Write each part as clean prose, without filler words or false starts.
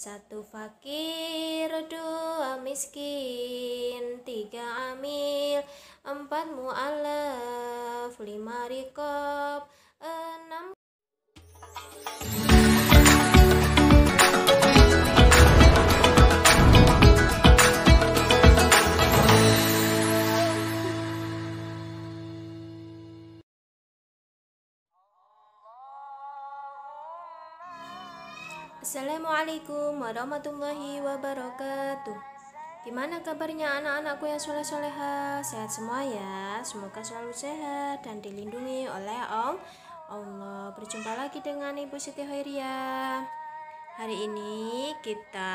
Satu fakir, dua miskin, tiga amil, empat mu'alaf, lima riqab, enam. Assalamualaikum warahmatullahi wabarakatuh. Gimana kabarnya anak-anakku yang soleh-soleha? Sehat semua ya. Semoga selalu sehat dan dilindungi oleh Allah. Berjumpa lagi dengan Ibu Siti Khairia. Hari ini kita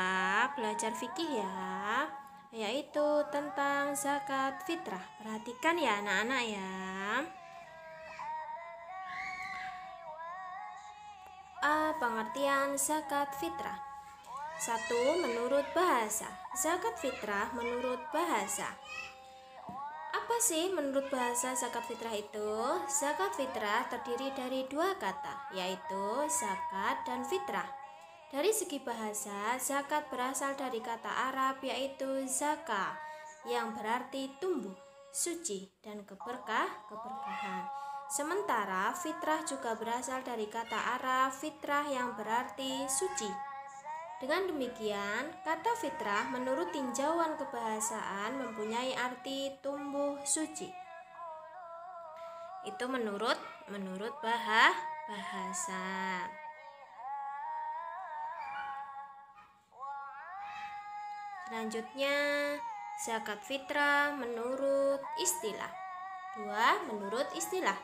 belajar fikih ya, yaitu tentang zakat fitrah. Perhatikan ya anak-anak ya. A. Pengertian zakat fitrah. 1. Menurut bahasa. Zakat fitrah menurut bahasa. Apa sih menurut bahasa zakat fitrah itu? Zakat fitrah terdiri dari dua kata, yaitu zakat dan fitrah. Dari segi bahasa, zakat berasal dari kata Arab yaitu zaka, yang berarti tumbuh, suci, dan keberkahan. Sementara fitrah juga berasal dari kata Arab fitrah yang berarti suci. Dengan demikian, kata fitrah menurut tinjauan kebahasaan mempunyai arti tumbuh suci. Itu menurut bahasa. Selanjutnya, zakat fitrah menurut istilah. 2. Menurut istilah.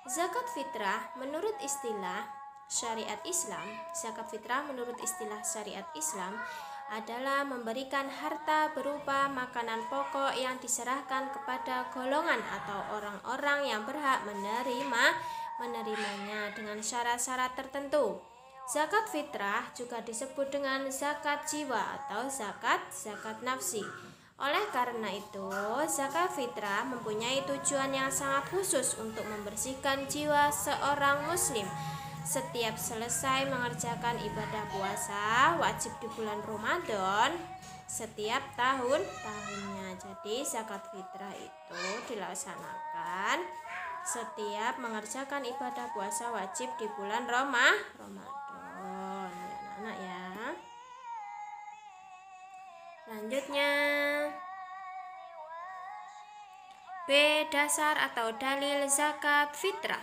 Zakat fitrah menurut istilah syariat Islam. Zakat fitrah menurut istilah syariat Islam adalah memberikan harta berupa makanan pokok yang diserahkan kepada golongan atau orang-orang yang berhak menerimanya dengan syarat-syarat tertentu. Zakat fitrah juga disebut dengan zakat jiwa atau zakat nafsi. Oleh karena itu, zakat fitrah mempunyai tujuan yang sangat khusus untuk membersihkan jiwa seorang muslim. Setiap selesai mengerjakan ibadah puasa wajib di bulan Ramadan setiap tahunnya. Jadi zakat fitrah itu dilaksanakan setiap mengerjakan ibadah puasa wajib di bulan Ramadan. Ya anak-anak ya. Selanjutnya, B. Dasar atau dalil zakat fitrah.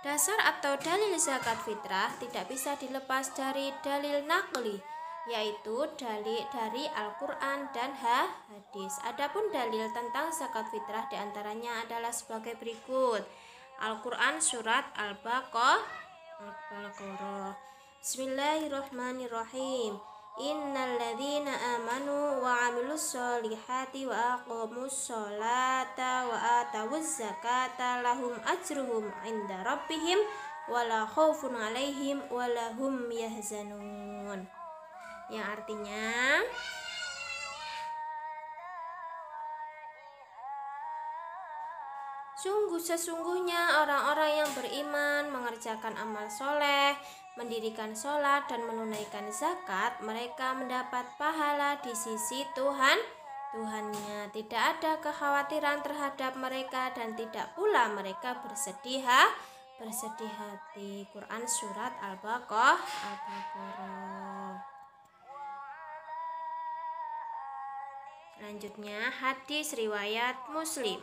Dasar atau dalil zakat fitrah tidak bisa dilepas dari dalil naqli, yaitu dalil dari Al-Quran dan hadis. Adapun dalil tentang zakat fitrah diantaranya adalah sebagai berikut. Al-Quran surat Al-Baqarah. Bismillahirrahmanirrahim. Innal ladzina amanu wa 'amilus solihati wa aqamus sholata wa atawuz zakata lahum ajruhum 'inda rabbihim wala khaufun 'alaihim wala hum yahzanun. Yang artinya, sesungguhnya orang-orang yang beriman mengerjakan amal soleh, mendirikan sholat dan menunaikan zakat, mereka mendapat pahala di sisi Tuhannya. Tidak ada kekhawatiran terhadap mereka dan tidak pula mereka bersedih hati. Quran surat Al-Baqarah. Selanjutnya, hadis riwayat Muslim.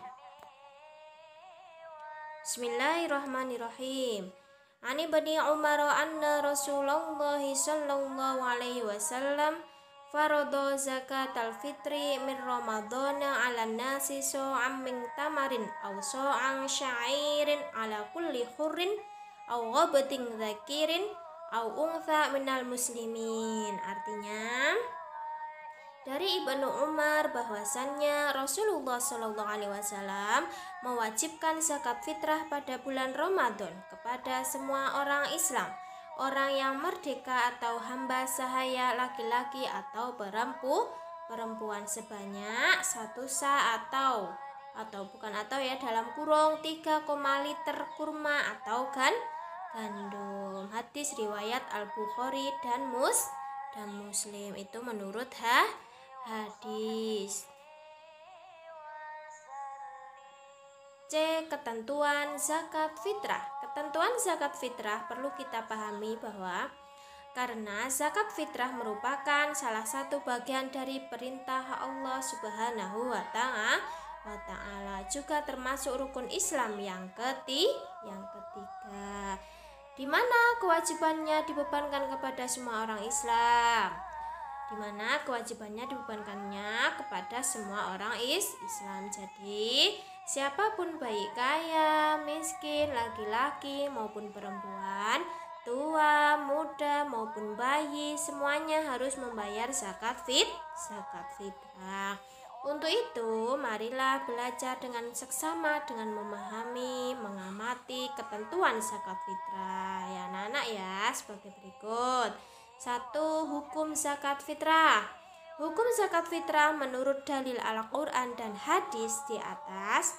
Bismillahirrahmanirrahim. Ani Ibni Umar anna Rasulullah sallallahu alaihi wasallam farada zakatal fitri min ramadhana 'alan nasi sa'am min tamarin aw sa'an sya'irin 'ala kulli hurrin aw ghabatin dzakirin aw untha minal muslimin. Artinya, dari Ibnu Umar bahwasannya Rasulullah Shallallahu Alaihi Wasallam mewajibkan zakat fitrah pada bulan Ramadan kepada semua orang Islam, orang yang merdeka atau hamba sahaya laki-laki atau perempuan sebanyak 1 sa atau bukan atau ya dalam kurung 3, liter kurma atau gandum. Hadis riwayat Al-Bukhari dan Muslim. Itu menurut hadis. C. Ketentuan zakat fitrah. Ketentuan zakat fitrah perlu kita pahami bahwa karena zakat fitrah merupakan salah satu bagian dari perintah Allah Subhanahu wa Ta'ala, juga termasuk rukun Islam yang ketiga, di mana kewajibannya dibebankan kepada semua orang Islam. Jadi siapapun, baik kaya, miskin, laki-laki maupun perempuan, tua, muda maupun bayi, semuanya harus membayar zakat fitrah. Untuk itu, marilah belajar dengan seksama dengan memahami, mengamati ketentuan zakat fitrah. Ya anak-anak ya, sebagai berikut. 1. Hukum zakat fitrah. Hukum zakat fitrah menurut dalil Al-Quran dan hadis di atas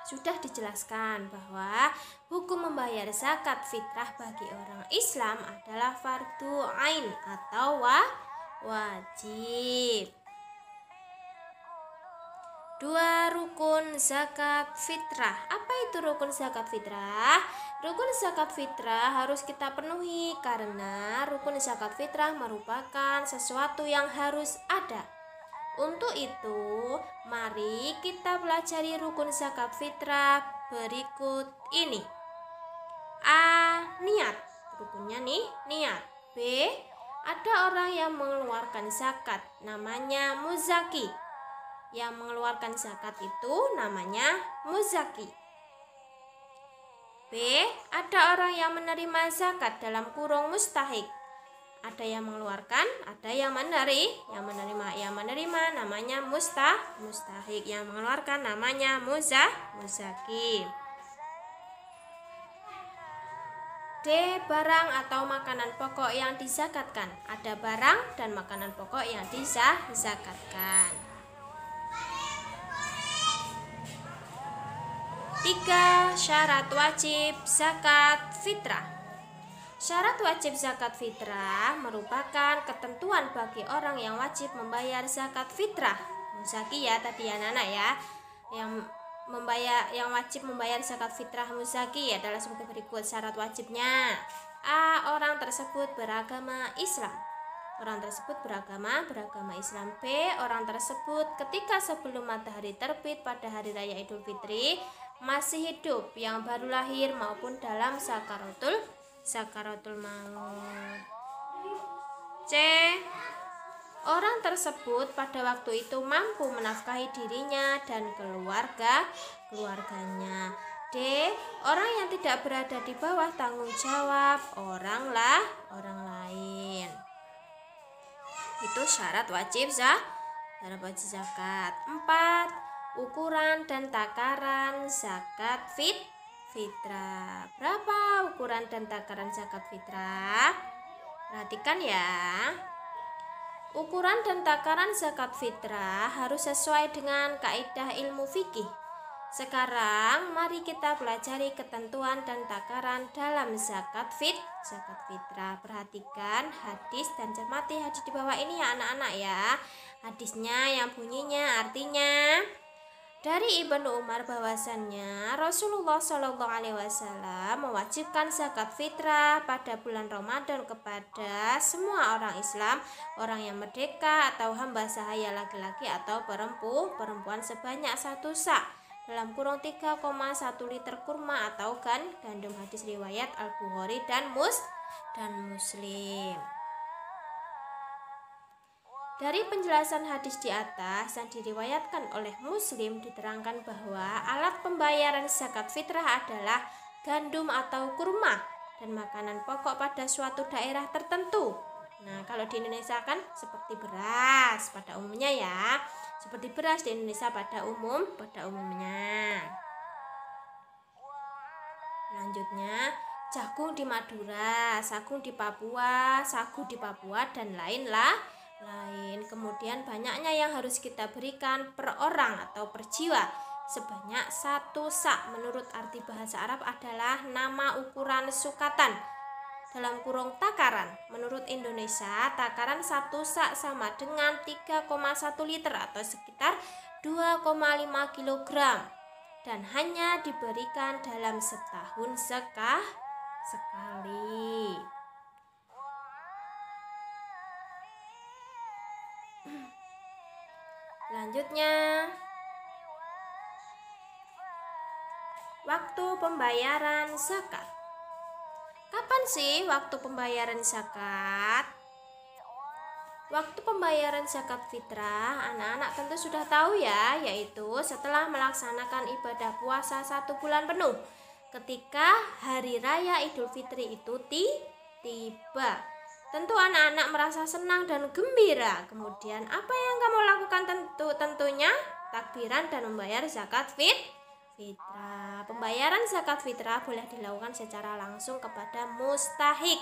sudah dijelaskan bahwa hukum membayar zakat fitrah bagi orang Islam adalah fardu ain atau wajib. 2. Rukun zakat fitrah. Apa itu rukun zakat fitrah? Rukun zakat fitrah harus kita penuhi karena rukun zakat fitrah merupakan sesuatu yang harus ada. Untuk itu, mari kita pelajari rukun zakat fitrah berikut ini. A. Niat. Rukunnya nih, niat. B. Ada orang yang mengeluarkan zakat, namanya muzaki. Yang mengeluarkan zakat itu namanya muzaki. B. Ada orang yang menerima zakat dalam kurung mustahik. Ada yang mengeluarkan, ada yang menerima. Yang menerima namanya mustahik. Yang mengeluarkan namanya muzaki. D. Barang atau makanan pokok yang dizakatkan. Ada barang dan makanan pokok yang dizakatkan. 3. Syarat wajib zakat fitrah. Syarat wajib zakat fitrah merupakan ketentuan bagi orang yang wajib membayar zakat fitrah. Muzaki ya tadi ya anak ya. Yang wajib membayar zakat fitrah muzaki adalah sebagai berikut syarat wajibnya. A. Orang tersebut beragama Islam. Islam. B. Orang tersebut ketika sebelum matahari terbit pada hari raya Idul Fitri masih hidup, yang baru lahir maupun dalam sakaratul maut. C. Orang tersebut pada waktu itu mampu menafkahi dirinya dan keluarganya. D. Orang yang tidak berada di bawah tanggung jawab orang lain. Itu syarat wajib zakat. 4. Ukuran dan takaran zakat fitrah. Berapa ukuran dan takaran zakat fitrah? Perhatikan ya. Ukuran dan takaran zakat fitrah harus sesuai dengan kaidah ilmu fikih. Sekarang mari kita pelajari ketentuan dan takaran dalam zakat fitrah. Perhatikan hadis dan cermati hadis di bawah ini ya anak-anak ya. Hadisnya yang bunyinya artinya dari Ibnu Umar bahwasannya Rasulullah SAW mewajibkan zakat fitrah pada bulan Ramadan kepada semua orang Islam, orang yang merdeka atau hamba sahaya laki-laki atau perempuan sebanyak 1 sak dalam kurung 3,1 liter kurma atau gandum. Hadis riwayat Al-Bukhari dan Muslim. Dari penjelasan hadis di atas yang diriwayatkan oleh Muslim diterangkan bahwa alat pembayaran zakat fitrah adalah gandum atau kurma dan makanan pokok pada suatu daerah tertentu. Nah, kalau di Indonesia kan seperti beras pada umumnya ya. Seperti beras di Indonesia pada umumnya. Selanjutnya, jagung di Madura, sagu di Papua, dan lain. Kemudian banyaknya yang harus kita berikan per orang atau per jiwa. sebanyak 1 sak. Menurut arti bahasa Arab adalah nama ukuran sukatan dalam kurung takaran. Menurut Indonesia, takaran 1 sak sama dengan 3,1 liter atau sekitar 2,5 kilogram dan hanya diberikan dalam setahun sekali. Selanjutnya, waktu pembayaran zakat. Kapan sih waktu pembayaran zakat? Waktu pembayaran zakat fitrah, anak-anak tentu sudah tahu ya, yaitu setelah melaksanakan ibadah puasa 1 bulan penuh, ketika hari raya Idul Fitri itu tiba. Tentu anak-anak merasa senang dan gembira. Kemudian apa yang kamu lakukan? Tentunya takbiran dan membayar zakat fitrah. Pembayaran zakat fitrah boleh dilakukan secara langsung kepada mustahik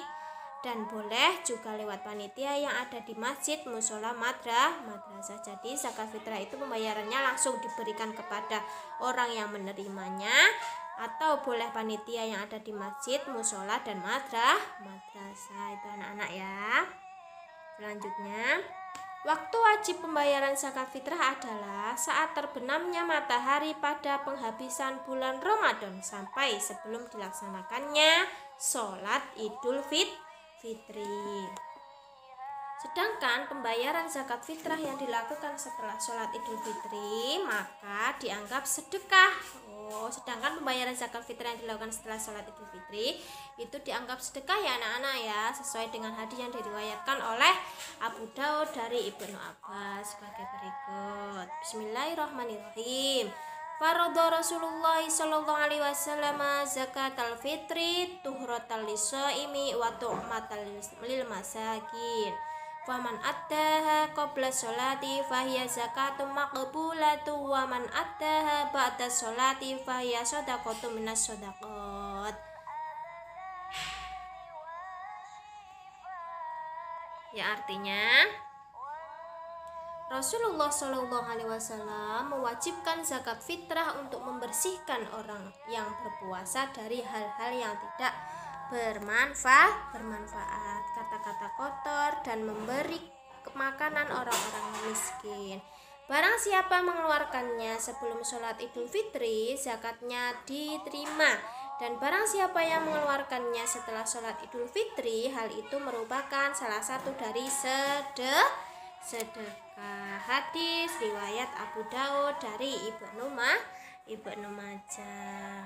dan boleh juga lewat panitia yang ada di masjid, musola, madrasah. Jadi zakat fitrah itu pembayarannya langsung diberikan kepada orang yang menerimanya, atau boleh panitia yang ada di masjid, musola, dan madrasah. Itu anak-anak ya. Selanjutnya, waktu wajib pembayaran zakat fitrah adalah saat terbenamnya matahari pada penghabisan bulan Ramadan sampai sebelum dilaksanakannya sholat Idul Fitri. Sedangkan pembayaran zakat fitrah yang dilakukan setelah sholat Idul Fitri maka dianggap sedekah. Sedangkan pembayaran zakat fitrah yang dilakukan setelah sholat Idul Fitri itu dianggap sedekah ya anak-anak ya, sesuai dengan hadis yang diriwayatkan oleh Abu Daud dari Ibnu Abbas sebagai berikut. Bismillahirrahmanirrahim. Faradha Rasulullah sallallahu alaihi wasallam zakatal fitri tuhratal lisaimi wa tu'matal lil masakin. Faman addaha qabla sholati fahiya zakatun maqbulatu wa man addaha ba'da sholati fahiya shadaqatu minas shadaqat. Ya, artinya Rasulullah Shallallahu Alaihi Wasallam mewajibkan zakat fitrah untuk membersihkan orang yang berpuasa dari hal-hal yang tidak bermanfaat, kata-kata kotor, dan memberi makanan orang-orang miskin. Barang siapa mengeluarkannya sebelum sholat Idul Fitri, zakatnya diterima. Dan barang siapa yang mengeluarkannya setelah sholat Idul Fitri, hal itu merupakan salah satu dari sedekah. Hadis riwayat Abu Daud dari Ibnu Majah.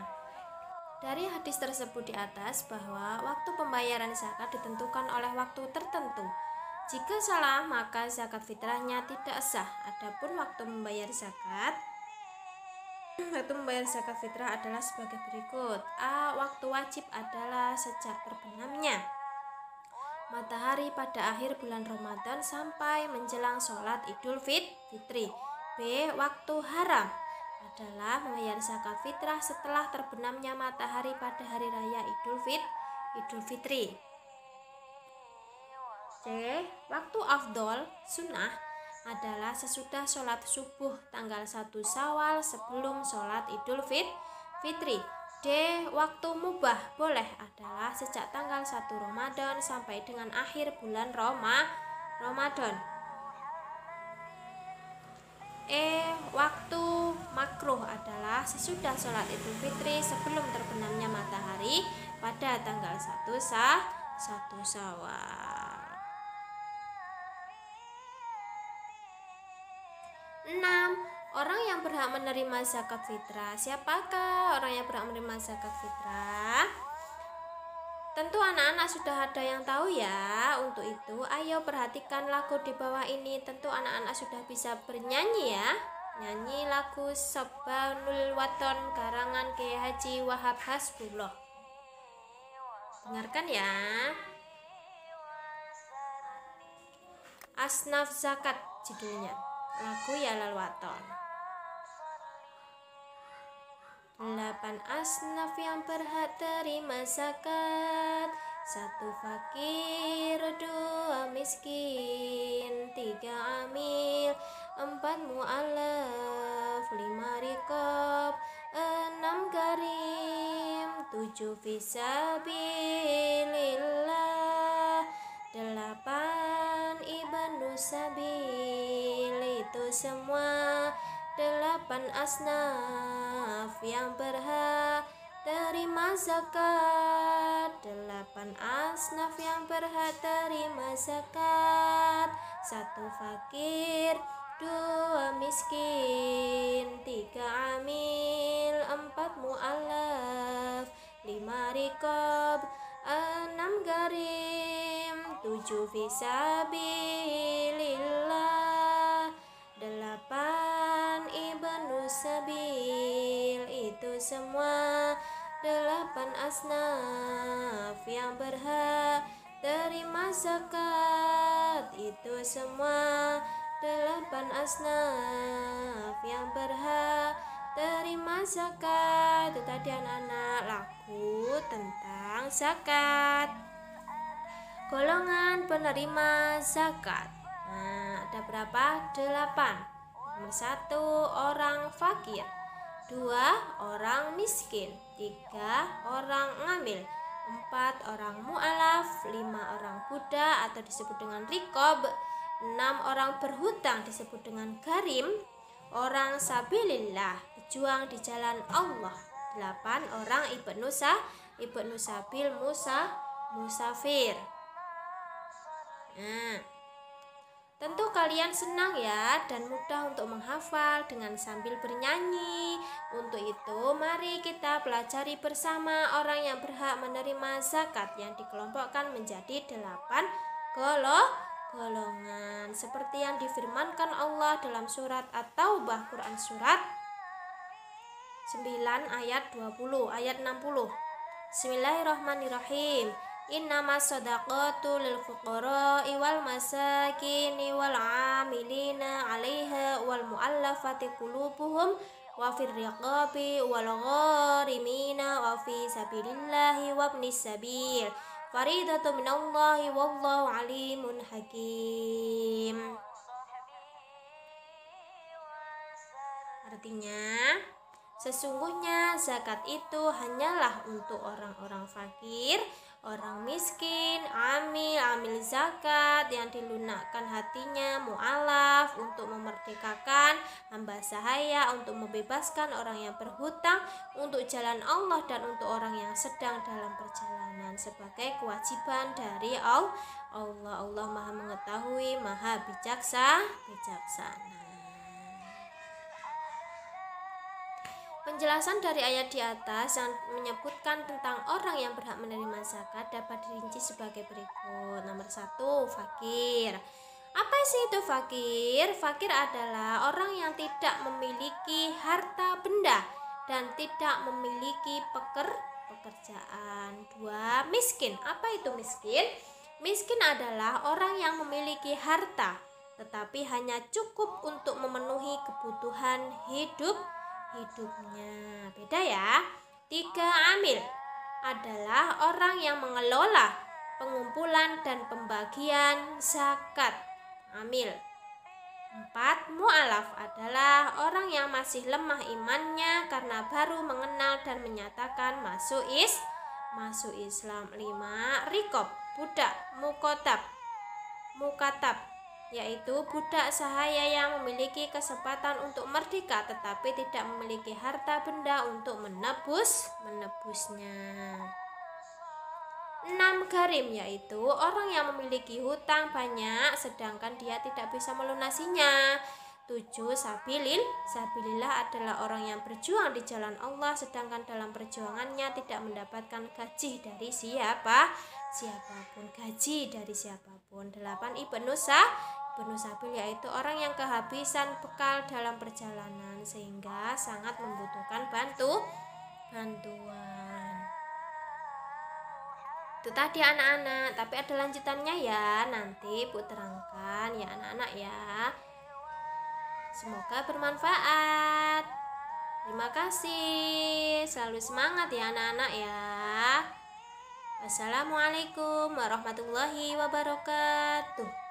Dari hadis tersebut di atas bahwa waktu pembayaran zakat ditentukan oleh waktu tertentu. Jika salah maka zakat fitrahnya tidak sah. Adapun waktu membayar zakat fitrah adalah sebagai berikut. A. Waktu wajib adalah sejak terbenamnya matahari pada akhir bulan Ramadan sampai menjelang sholat Idul Fitri. B. Waktu haram adalah membayar zakat fitrah setelah terbenamnya matahari pada hari raya Idul Fitri. C. Waktu afdol sunnah adalah sesudah sholat subuh tanggal 1 Syawal sebelum sholat Idul Fitri. D. Waktu mubah boleh adalah sejak tanggal 1 Ramadan sampai dengan akhir bulan Ramadan. E. Waktu makruh adalah sesudah sholat Idul Fitri sebelum terbenamnya matahari pada tanggal 1 Syawal. 6. Orang yang berhak menerima zakat fitrah. Siapakah orang yang berhak menerima zakat fitrah? Tentu anak-anak sudah ada yang tahu ya. Untuk itu ayo perhatikan lagu di bawah ini. Tentu anak-anak sudah bisa bernyanyi ya. Nyanyi lagu Sabanul Waton karangan Kiai Haji Wahab Hasbullah. Dengarkan ya. Asnaf Zakat judulnya. Lagu Yalal Waton. 8 asnaf yang berhak terima zakat. 1 fakir, 2 miskin, 3 amil, 4 mu'alaf, mu'alaf 5 riqab, 6 garim, 7 fisabilillah, 8 ibnu sabil, itu semua 8 asnaf yang berhak terima zakat, 8 asnaf yang berhak terima zakat. 1 fakir, 2 miskin, 3 amil, 4 mu'alaf, 5 riqab, 6 garim, 7 fisabilillah, 8 ibnu sabil, itu semua 8 asnaf yang berhak terima zakat, itu semua 8 asnaf yang berhak terima zakat. Itu tadi anak-anak lagu tentang zakat. Golongan penerima zakat. Nah, ada berapa? 8. Nomor 1 orang fakir, 2 orang miskin, 3 orang ngamil, 4 orang mu'alaf, 5 orang budak atau disebut dengan riqab, 6 orang berhutang disebut dengan garim, orang sabilillah, pejuang di jalan Allah, 8 orang ibnu sabil, musafir. Nah, tentu kalian senang ya dan mudah untuk menghafal dengan sambil bernyanyi. Untuk itu mari kita pelajari bersama orang yang berhak menerima zakat yang dikelompokkan menjadi 8 golongan seperti yang difirmankan Allah dalam surat At-Taubah, Quran surat 9 ayat 20 ayat 60. Bismillahirrahmanirrahim. Innama sadaqatu lil fuqara'i wal masakini wal 'amilina 'alaiha wal mu'allafati qulubuhum wa fir riqabi wal gharimina wa fi sabilillahi wa ibnis sabil faridatu minallahi wallahu alimun hakim. Artinya, sesungguhnya zakat itu hanyalah untuk orang-orang fakir, orang miskin, amil zakat yang dilunakkan hatinya, mu'alaf untuk memerdekakan hamba sahaya, untuk membebaskan orang yang berhutang untuk jalan Allah, dan untuk orang yang sedang dalam perjalanan sebagai kewajiban dari Allah. Allah Maha mengetahui, Maha bijaksana. Penjelasan dari ayat di atas yang menyebutkan tentang orang yang berhak menerima zakat dapat dirinci sebagai berikut. Nomor 1, fakir. Apa sih itu fakir? Fakir adalah orang yang tidak memiliki harta benda dan tidak memiliki pekerjaan. 2, miskin. Apa itu miskin? Miskin adalah orang yang memiliki harta tetapi hanya cukup untuk memenuhi kebutuhan hidupnya. Beda ya. 3, amil adalah orang yang mengelola pengumpulan dan pembagian zakat. Amil. 4, mu'alaf adalah orang yang masih lemah imannya karena baru mengenal dan menyatakan masuk Islam. 5, riqab, budak, mukatab, yaitu budak sahaya yang memiliki kesempatan untuk merdeka tetapi tidak memiliki harta benda untuk menebusnya. 6, garim, yaitu orang yang memiliki hutang banyak sedangkan dia tidak bisa melunasinya. 7, sabilillah adalah orang yang berjuang di jalan Allah sedangkan dalam perjuangannya tidak mendapatkan gaji dari siapapun. 8, ibnu sabil, yaitu orang yang kehabisan bekal dalam perjalanan sehingga sangat membutuhkan bantuan. Itu tadi anak-anak, tapi ada lanjutannya ya, nanti Bu terangkan ya anak-anak ya. Semoga bermanfaat. Terima kasih, selalu semangat ya anak-anak ya. Wassalamualaikum warahmatullahi wabarakatuh.